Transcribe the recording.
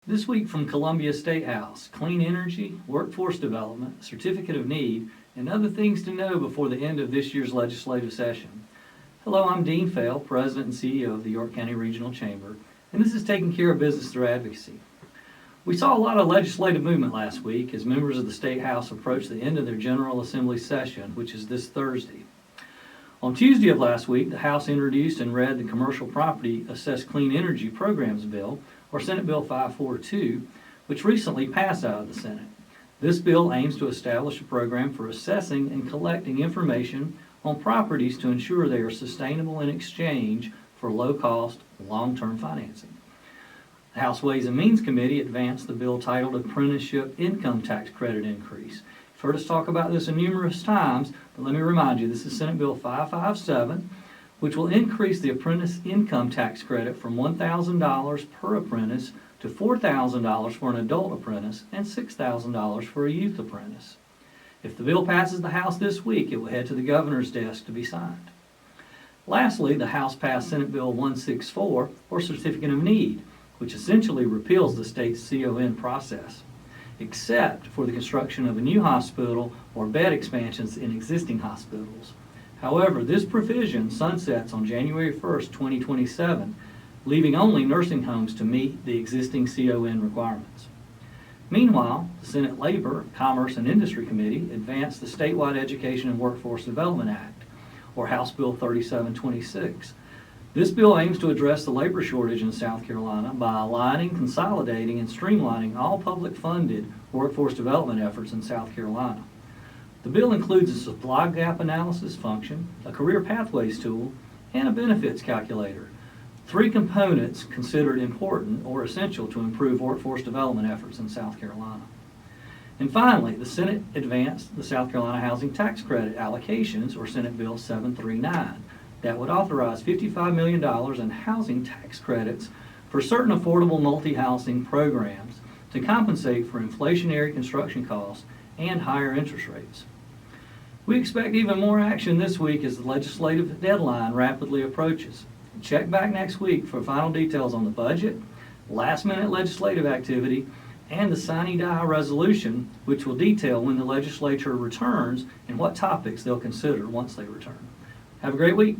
This week from Columbia State House, clean energy, workforce development, certificate of need, and other things to know before the end of this year's legislative session. Hello, I'm Dean Fell, President and CEO of the York County Regional Chamber, and this is Taking Care of Business Through Advocacy. We saw a lot of legislative movement last week as members of the State House approached the end of their General Assembly session, which is this Thursday. On Tuesday of last week, the House introduced and read the Commercial Property Assessed Clean Energy Programs Bill, or Senate Bill 542, which recently passed out of the Senate. This bill aims to establish a program for assessing and collecting information on properties to ensure they are sustainable in exchange for low-cost, long-term financing. The House Ways and Means Committee advanced the bill titled Apprenticeship Income Tax Credit Increase. You've heard us talk about this numerous times, but let me remind you, this is Senate Bill 557, which will increase the apprentice income tax credit from $1,000 per apprentice to $4,000 for an adult apprentice and $6,000 for a youth apprentice. If the bill passes the House this week, it will head to the governor's desk to be signed. Lastly, the House passed Senate Bill 164, or Certificate of Need, which essentially repeals the state's CON process, except for the construction of a new hospital or bed expansions in existing hospitals. However, this provision sunsets on January 1st, 2027, leaving only nursing homes to meet the existing CON requirements. Meanwhile, the Senate Labor, Commerce, and Industry Committee advanced the Statewide Education and Workforce Development Act, or House Bill 3726. This bill aims to address the labor shortage in South Carolina by aligning, consolidating, and streamlining all public funded workforce development efforts in South Carolina. The bill includes a supply gap analysis function, a career pathways tool, and a benefits calculator, three components considered important or essential to improve workforce development efforts in South Carolina. And finally, the Senate advanced the South Carolina Housing Tax Credit allocations, or Senate Bill 739, that would authorize $55 million in housing tax credits for certain affordable multi-housing programs to compensate for inflationary construction costs and higher interest rates. We expect even more action this week as the legislative deadline rapidly approaches. Check back next week for final details on the budget, last-minute legislative activity, and the sine die resolution, which will detail when the legislature returns and what topics they'll consider once they return. Have a great week.